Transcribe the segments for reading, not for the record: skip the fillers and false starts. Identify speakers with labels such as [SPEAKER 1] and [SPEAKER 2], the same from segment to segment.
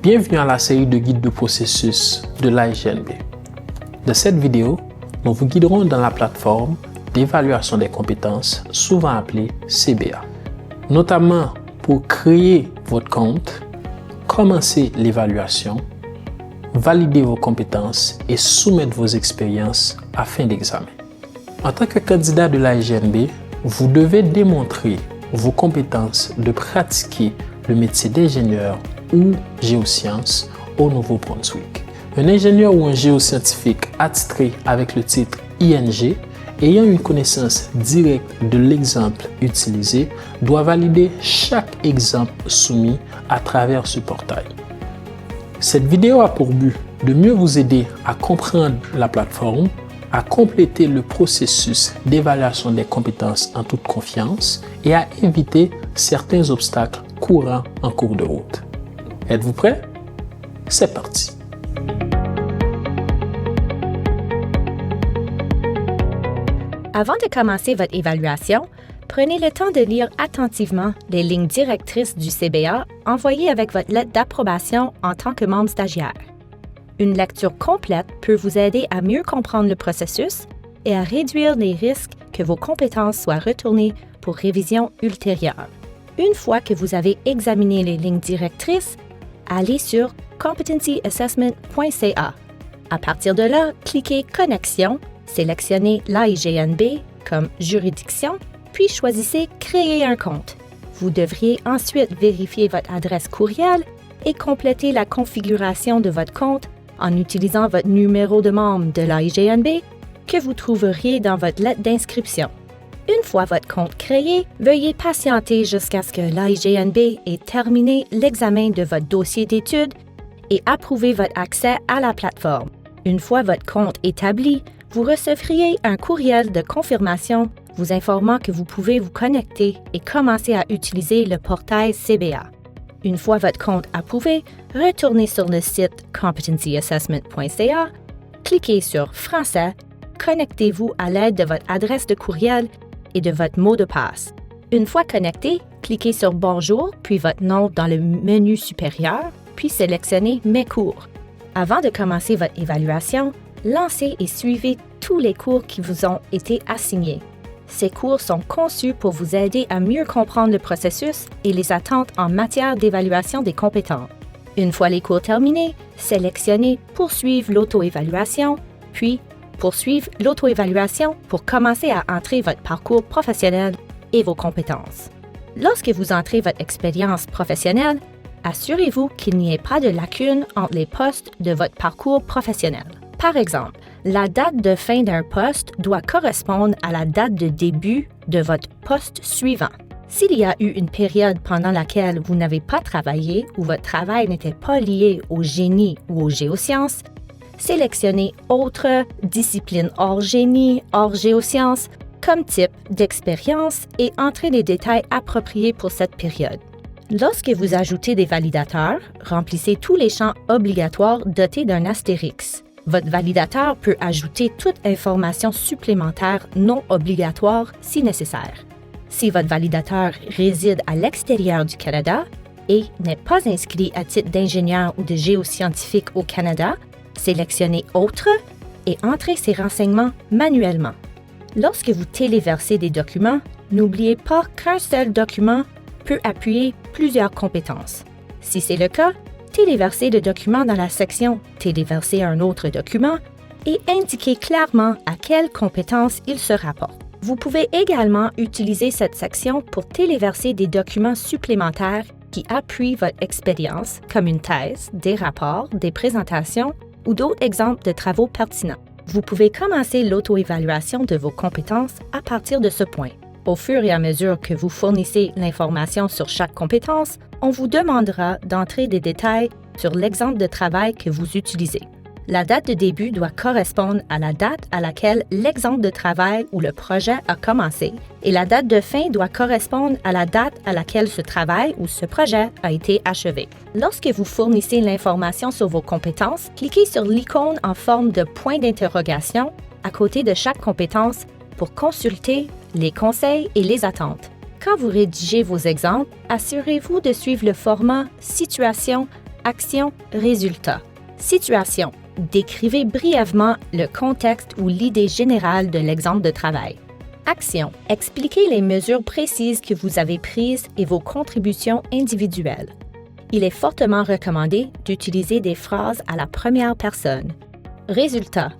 [SPEAKER 1] Bienvenue à la série de guides de processus de l'AIGNB. Dans cette vidéo, nous vous guiderons dans la plateforme d'évaluation des compétences, souvent appelée CBA, notamment pour créer votre compte, commencer l'évaluation, valider vos compétences et soumettre vos expériences à fin d'examen. En tant que candidat de l'AIGNB, vous devez démontrer vos compétences de pratiquer le métier d'ingénieur ou géosciences au Nouveau-Brunswick. Un ingénieur ou un géoscientifique attitré avec le titre ING, ayant une connaissance directe de l'exemple utilisé, doit valider chaque exemple soumis à travers ce portail. Cette vidéo a pour but de mieux vous aider à comprendre la plateforme, à compléter le processus d'évaluation des compétences en toute confiance et à éviter certains obstacles courants en cours de route. Êtes-vous prêts? C'est parti!
[SPEAKER 2] Avant de commencer votre évaluation, prenez le temps de lire attentivement les lignes directrices du CBA envoyées avec votre lettre d'approbation en tant que membre stagiaire. Une lecture complète peut vous aider à mieux comprendre le processus et à réduire les risques que vos compétences soient retournées pour révision ultérieure. Une fois que vous avez examiné les lignes directrices, allez sur competencyassessment.ca. À partir de là, cliquez « Connexion », sélectionnez l'AIGNB comme juridiction, puis choisissez « Créer un compte ». Vous devriez ensuite vérifier votre adresse courriel et compléter la configuration de votre compte en utilisant votre numéro de membre de l'AIGNB que vous trouveriez dans votre lettre d'inscription. Une fois votre compte créé, veuillez patienter jusqu'à ce que l'AIGNB ait terminé l'examen de votre dossier d'études et approuvé votre accès à la plateforme. Une fois votre compte établi, vous recevriez un courriel de confirmation vous informant que vous pouvez vous connecter et commencer à utiliser le portail CBA. Une fois votre compte approuvé, retournez sur le site competencyassessment.ca, cliquez sur « Français », connectez-vous à l'aide de votre adresse de courriel et de votre mot de passe. Une fois connecté, cliquez sur « Bonjour » puis votre nom dans le menu supérieur, puis sélectionnez « Mes cours ». Avant de commencer votre évaluation, lancez et suivez tous les cours qui vous ont été assignés. Ces cours sont conçus pour vous aider à mieux comprendre le processus et les attentes en matière d'évaluation des compétences. Une fois les cours terminés, sélectionnez « Poursuivre l'auto-évaluation », puis « Poursuivre l'auto-évaluation » pour commencer à entrer votre parcours professionnel et vos compétences. Lorsque vous entrez votre expérience professionnelle, assurez-vous qu'il n'y ait pas de lacunes entre les postes de votre parcours professionnel. Par exemple, la date de fin d'un poste doit correspondre à la date de début de votre poste suivant. S'il y a eu une période pendant laquelle vous n'avez pas travaillé ou votre travail n'était pas lié au génie ou aux géosciences, sélectionnez « Autres disciplines hors génie, hors géosciences » comme type d'expérience et entrez les détails appropriés pour cette période. Lorsque vous ajoutez des validateurs, remplissez tous les champs obligatoires dotés d'un astérix. Votre validateur peut ajouter toute information supplémentaire non obligatoire si nécessaire. Si votre validateur réside à l'extérieur du Canada et n'est pas inscrit à titre d'ingénieur ou de géoscientifique au Canada, sélectionnez « Autres » et entrez ces renseignements manuellement. Lorsque vous téléversez des documents, n'oubliez pas qu'un seul document peut appuyer plusieurs compétences. Si c'est le cas, téléversez le document dans la section « Téléverser un autre document » et indiquez clairement à quelle compétence il se rapporte. Vous pouvez également utiliser cette section pour téléverser des documents supplémentaires qui appuient votre expérience, comme une thèse, des rapports, des présentations ou d'autres exemples de travaux pertinents. Vous pouvez commencer l'auto-évaluation de vos compétences à partir de ce point. Au fur et à mesure que vous fournissez l'information sur chaque compétence, on vous demandera d'entrer des détails sur l'exemple de travail que vous utilisez. La date de début doit correspondre à la date à laquelle l'exemple de travail ou le projet a commencé et la date de fin doit correspondre à la date à laquelle ce travail ou ce projet a été achevé. Lorsque vous fournissez l'information sur vos compétences, cliquez sur l'icône en forme de point d'interrogation à côté de chaque compétence pour consulter les conseils et les attentes. Quand vous rédigez vos exemples, assurez-vous de suivre le format Situation Action, résultat. Situation. Décrivez brièvement le contexte ou l'idée générale de l'exemple de travail. Action. Expliquez les mesures précises que vous avez prises et vos contributions individuelles. Il est fortement recommandé d'utiliser des phrases à la première personne. Résultat.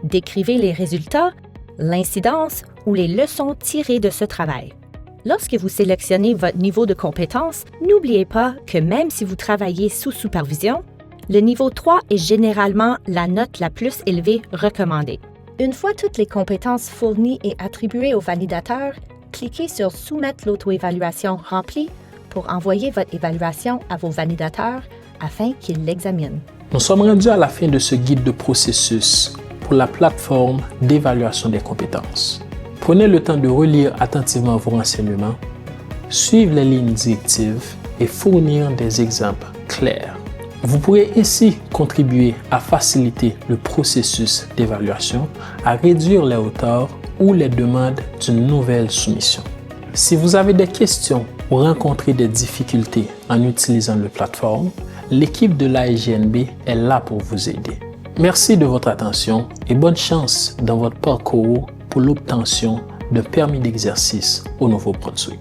[SPEAKER 2] Décrivez les résultats, l'incidence ou les leçons tirées de ce travail. Lorsque vous sélectionnez votre niveau de compétence, n'oubliez pas que même si vous travaillez sous supervision, le niveau 3 est généralement la note la plus élevée recommandée. Une fois toutes les compétences fournies et attribuées au validateur, cliquez sur « Soumettre l'auto-évaluation remplie » pour envoyer votre évaluation à vos validateurs afin qu'ils l'examinent.
[SPEAKER 1] Nous sommes rendus à la fin de ce guide de processus pour la plateforme d'évaluation des compétences. Prenez le temps de relire attentivement vos renseignements, suivre les lignes directives et fournir des exemples clairs. Vous pourrez ainsi contribuer à faciliter le processus d'évaluation, à réduire les retards ou les demandes d'une nouvelle soumission. Si vous avez des questions ou rencontrez des difficultés en utilisant la plateforme, l'équipe de l'AIGNB est là pour vous aider. Merci de votre attention et bonne chance dans votre parcours pour l'obtention d'un permis d'exercice au Nouveau-Brunswick.